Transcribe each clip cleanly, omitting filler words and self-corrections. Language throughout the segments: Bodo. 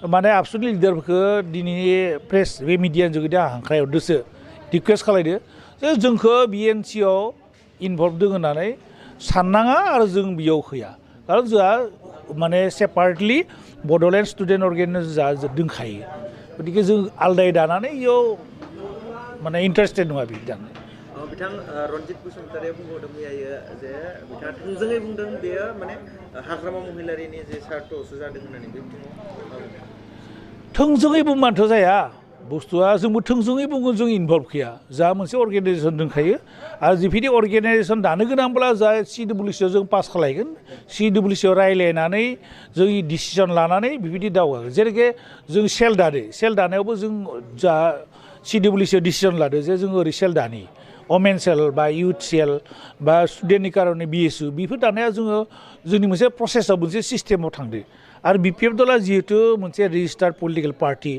माने आबसुनि लिडारफोरखौ दिनै प्रेस बे मिडियानि जुगेदि हांख्रायहरदोसो रिकुवेस्ट खालायदो जे जोंखौ बिएनसिआव इनभल्भ दङ होननानै साननाङा आरो जों बेयाव होया खारन जोंहा माने सेपारेटलि बड'लेण्ड स्टुडेन्ट अर्गेनाइजेसन दंखायो गतिके जों आलदायै दानानै इयाव माने इन्टारेस्टेड नङा बिदि दानो बिथां रनजित बसुमतारिया बुंबावदों मैयायो जे बिथाङा थोंजोङै बुंदों बेयो माने हाग्रामा महिलारिनि जे सार्थआवसो जादों होननानै बे बिथिङाव थोंजोङै बुंबानोथ' जाया बुस्थुआ जोंबो थोंजोङै बुङो जों इनभल्भ गैया जा मोनसे अर्गेनाइजेसन दंखायो आरो जिबायदि अर्गेनाइजेसन दानो गोनांब्ला जा सिडब्लिउसिआव जों पास खालायगोन सिडब्लिउसिआव रायलायनानै जों डिसिसन लानानै बेबायदि दावगागोन जेरैखि जों सेल दानायावबो जों जा सिडब्लिउसिआव डिसिसन लादो जे जों ओरै सेल दानि वमेन सेल बा इउथ सेल बा स्टुडेन्टनि कारणे ABSU बेफोर दानाया जोङो जोंनि मोनसे प्रसेसआव मोनसे सिस्टेमाव थांदो आरो बिपिएफ दला जिहेतु मोनसे रेजिस्टार्ड पलिटिकेल पार्टि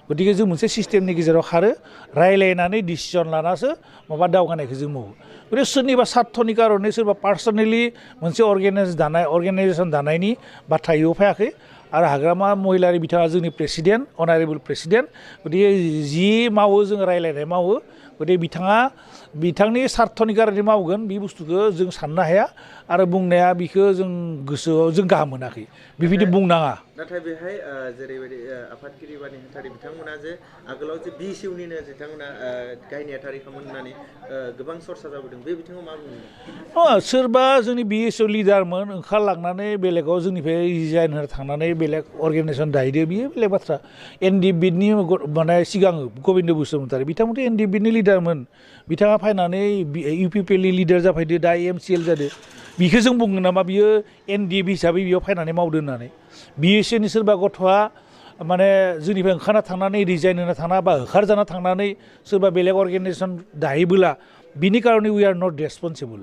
गतिके जों मोनसे सिस्टेमनि गेजेराव खारो रायलायनानै डिसिसन लानासो माबा दावगानायखौ जों मावो गतिके सोरनिबा सार्थनि कारणे सोरबा पार्सनेलि मोनसे अर्गेनाइजेसन दानायनि बाथ्रा इयाव फैयाखै आरो हाग्रामा महिलारि बिथाङा जोंनि प्रेसिडेन्ट अनारेबल प्रेसिडेन्ट गतिके जि मावो जों रायलायनाय मावो गतिके बिथांनि सार्थनि कारणे मावगोन बे बुस्थुखौ जों साननो हाया आरो बुंनाया बिखौ जों गोसोआव जों गाहाम मोनाखै बेबायदि बुंनाङा नाथाय बेहाय जेरैबायदि आफादगिरि बा नेहाथारि बिथांमोना जे आगोलाव जे BSUनिनो बिथांमोना गाहाय नेहाथारिखामोन होननानै गोबां सरसा जाबोदों बे बिथिङाव मा बुङो सोरबा जोंनि BSU लिडारमोन ओंखारलांनानै बेलेगाव जोंनिफ्राय रिजाइन होना थांनानै बेलेग अर्गेनाइजेसन दाहैदो बियो बेलेग बाथ्रा NDBनि माने सिगां गबिन्द बसुमतारी बिथांमोनथ' NDBनि लिडारमोन बिथाङा फैनानै UPPLनि लिडार जाफैदो दा MCL जादो बिखौ जों बुङो नामा बियो NDB हिसाबै बेयाव फैनानै मावदो होननानै BSUनि सोरबा गथ'आ माने जोंनिफ्राय ओंखारना थांनानै रिजाइन होना थांना बा होखारजाना थांनानै सोरबा बेलेग अर्गेनाइजेसन दाहैबोला बिनि कारणे उइ आर नट रेसपन्सिबल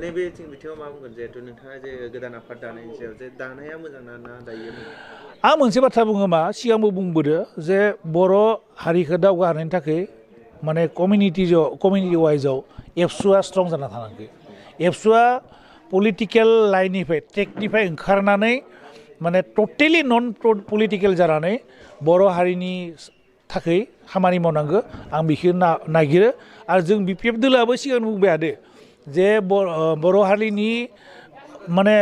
नैबे बिथिङाव मा बुंगोन जिहेतु नोंथाङा जे गोदान आफाद दानायनि सायाव जे दानाया मोजां ना दायो आं मोनसे बाथ्रा बुङो मा सिगांबो बुंबोदो जे बर' हारिखौ दावगाहोनायनि थाखाय माने कमिउनिटि वाइजआव ABSUआ स्ट्रं जाना थानांगौ ABSUआ पलिटिकेल लाइननिफ्राय ट्रेकनिफ्राय ओंखारनानै माने टटेलि नन पलिटिकेल जानानै बर' हारिनि थाखाय खामानि मावनांगौ आं बेखौ नागिरो आरो जों BPF दोलाबो सिगां बुंबाय थादो जे बर' हारिनि माने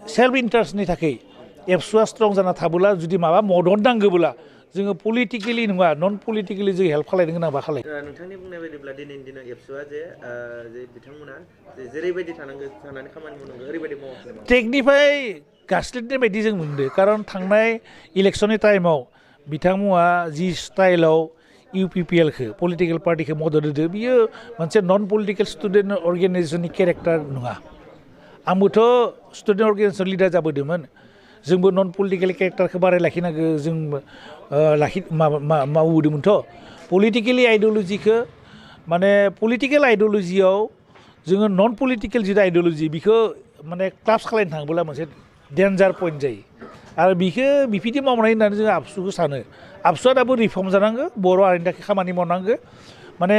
सेल्फ इन्टारेस्टनि थाखाय ABSUआ स्ट्रं जाना थाबोला जुदि माबा मदद नांगौब्ला जोङो पलिटिकेलि नङा नन पलिटिकेलि जों हेल्प खालायनो गोनांबा खालाय नोंथांनि बुंनाय बायदिब्ला दिनैनि दिनाव ABSUआ जे बिथांमोना जेरैबायदि थानानै खामानि मावनांगौ ओरैबायदि मावाखै ट्रेकनिफ्राय गास्लिदनाय बायदि जों मोनदो खारन थांनाय इलेक्सननि टाइमाव बिथांमोना जि स्टाइलाव UPPLखौ पलिटिकेल पार्टिखौ मदद होदो बियो मोनसे नन पलिटिकेल स्टुडेन्ट अर्गेनाइजेसननि केरेक्टार नङा आंबोथ' स्टुडेन्ट अर्गेनाइजेसन लिडार जाबोदोंमोन जोंबो नन पलिटिकेल केरेक्टारखौ बाराय लाखिनांगौ जों मावबोदोंमोनथ' पलिटिकेलि आइडिय'लजिखौ माने पलिटिकेल आइडिय'लजियाव जोङो नन पलिटिकेल जिथु आइडिय'लजि बेखौ माने क्लास खालायनो थाङोब्ला मोनसे डेन्जार पइन्ट जायो आरो बेखौ बिबायदि मावनाय होननानै जोङो ABSUखौ सानो ABSUआ दाबो रिफर्म जानांगौ बर' हारिनि थाखाय खामानि मावनांगौ माने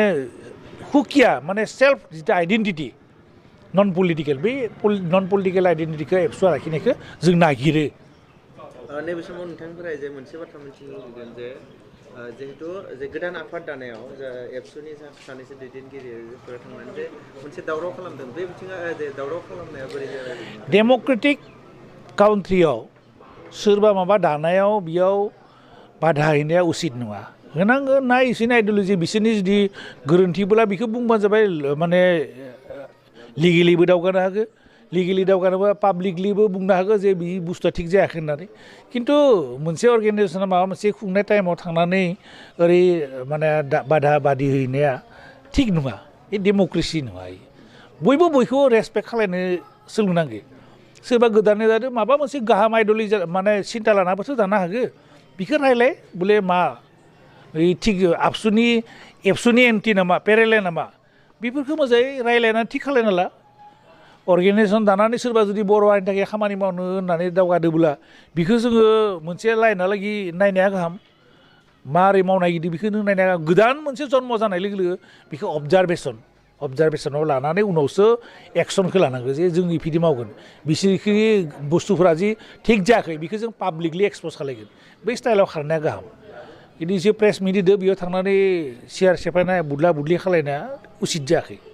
हुकिया माने सेल्फ जिथु आइडेन्टिटि नन पलिटिकेल बे नन पलिटिकेल आइडेन्टिटिखौ ABSUआ लाखिनायखौ जों नागिरो नैबे समाव नोंथांनिफ्राय जे मोनसे बाथ्रा मिथिनो लुबैगोन जे जिहेतु जे गोदान आफाद दानायाव ABSUनि सानैसो दैदेनगिरिफोरा थांनानै जे मोनसे दावराव खालामदों बे बिथिङा जे दावराव खालामनाया बोरै जादों डेम'क्रेटिक काउन्ट्रियाव सोरबा माबा दानायाव बेयाव बाधा हैनाया उचित नङा होनांगौ ना इसोरनि आइडिय'लजि बिसोरनि जुदि गोरोन्थिब्ला बेखौ बुंबानो जाबाय माने लिगेलिबो दावगानो हागौ लिगेलि दावगानोबा पाब्लिकलिबो बुंनो हागौ जे बे बुस्थुआ थिग जायाखै होननानै खिन्थु मोनसे अर्गेनाइजेसना माबा मोनसे खुंनाय टाइमाव थांनानै ओरै माने बाधा बादि हैनाया थिग नङा बे डेम'क्रेसि नङा बयबो बयखौ रेसपेक्ट खालायनो सोलोंनांगौ सोरबा गोदानै जादों माबा मोनसे गाहाम आइडिय'लजि माने सिन्था लानाबोथ' जानो हागौ बेखौ रायलाय बोले मा थिग ABSUनि एन्टि नामा पेरेलेल नामा बेफोरखौ मोजाङै रायलायनानै थिग खालायना ला अर्गेनाइजेसन दानानै सोरबा जुदि बर' हारिनि थाखाय खामानि मावनो होननानै दावगादोंब्ला बेखौ जोङो मोनसे लाइनहालागि नायनाया गाहाम मारै मावनाय गिदिर बेखौ नों नायनाया गोदान मोनसे जन्म जानाय लोगो लोगो बेखौ अबजारभेसनाव लानानै उनावसो एक्सनखौ लानांगौ जे जों इफिदि मावगोन बिसोरखि बुस्थुफोरा जि थिग जायाखै बेखौ जों पाब्लिकलि एक्सप'ज खालायगोन बै स्टाइलाव खारनाया गाहाम खिन्थु एसे प्रेस मिट होदो बेयाव थांनानै सियार सेफायनाय बुदला बुदलि खालायनाया उसित जायाखै